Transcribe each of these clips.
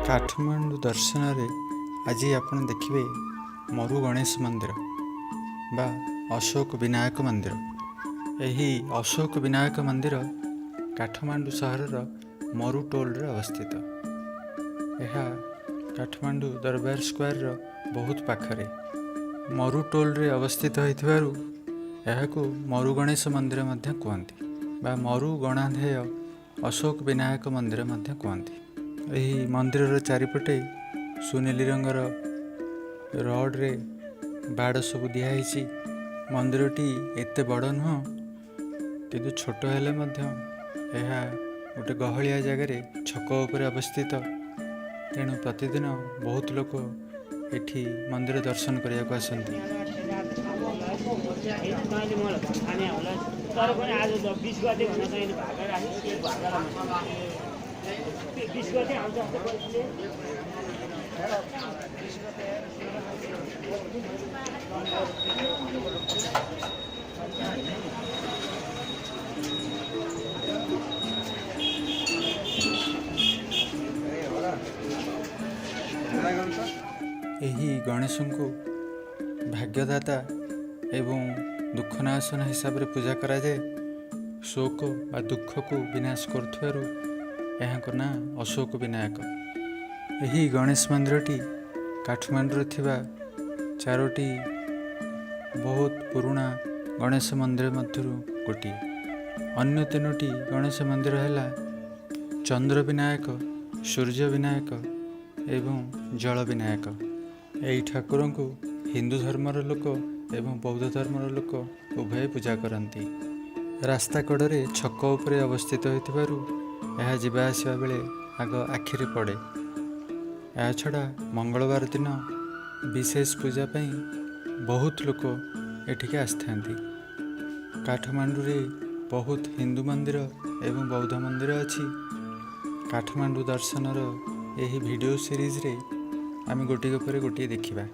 काठमांडू दर्शन आज आप देखिए मरु गणेश मंदिर बा अशोक विनायक मंदिर। यही अशोक विनायक मंदिर काठमांडू सहर मरु टोल रे अवस्थित। यह काठमांडू दरबार स्क्वायर बहुत पाखरे मरु टोल रे अवस्थित होइथिबारु यहाकू मरु गणेश मंदिर मध्य कहती बा मरु गणाधेय अशोक विनायक मंदिर मध्य कहती। यही मंदिर चारिपटे सुनेली रंगर रड रे बाड़ सब दिखाई। मंदिरटी एते बड़ नुह किंतु छोट हेले मध्य यह गोटे गहलिया जगार छक उपर अवस्थित। तेणु प्रतिदिन बहुत लोक एठी मंदिर दर्शन करने को आसती। यही गणेश को भाग्यदाता एवं दुखनाशन हिसाब रे पूजा करा जाए। शोक बा दुख को विनाश करुथिबारु यहाँ ना अशोक विनायक। यही गणेश मंदिरटी काठमांडू थिबा चारोटी बहुत पुराना गणेश मंदिर मध्यरु गोटी। अन्य तीनोटी गणेश मंदिर है चंद्र विनायक, सूर्य विनायक एवं जल विनायक। यही ठाकुर को हिंदू धर्मर लोक एवं बौद्ध धर्मर लोक उभय पूजा करती। रास्ता कड़े छक उपरे अवस्थित होइथिबारु यह जीवा आसवा बेले आग आखिरे पड़े। या छड़ा मंगलवार दिन विशेष पूजा पाई बहुत लोक एठिके आस्थांती। काठमांडू रे बहुत हिंदू मंदिर एवं बौद्ध मंदिर अछि। काठमांडू दर्शनर यही वीडियो सीरीज रे आम गोटे पर गोटे देखिबा।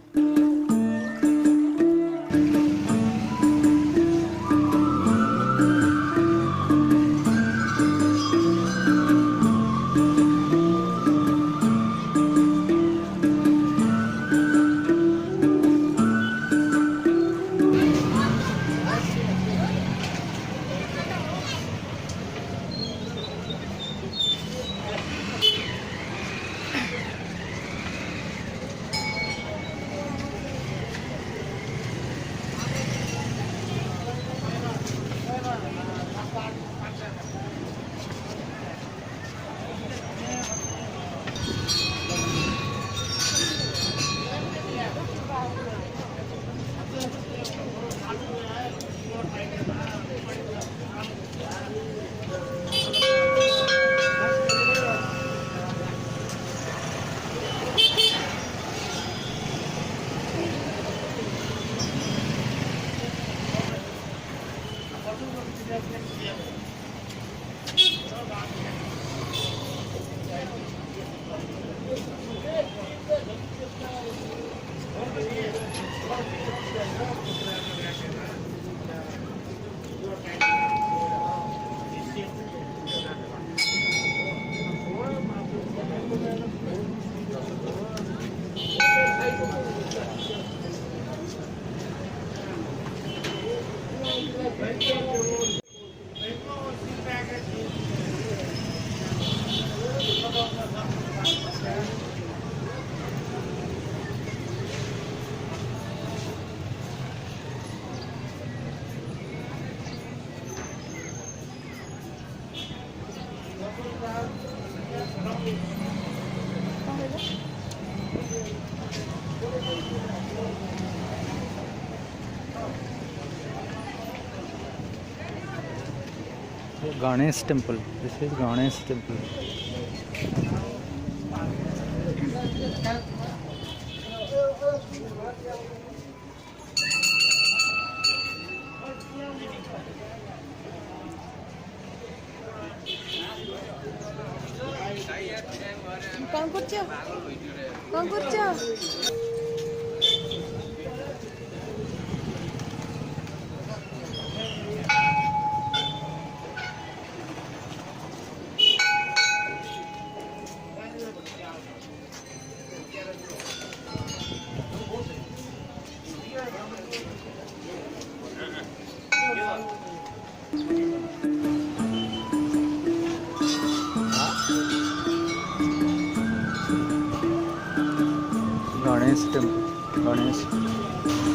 Ganesh temple, this is Ganesh temple. कौन कुछ ଗଣେଶ ଟେମ୍ପଲ୍ ଗଣେଶ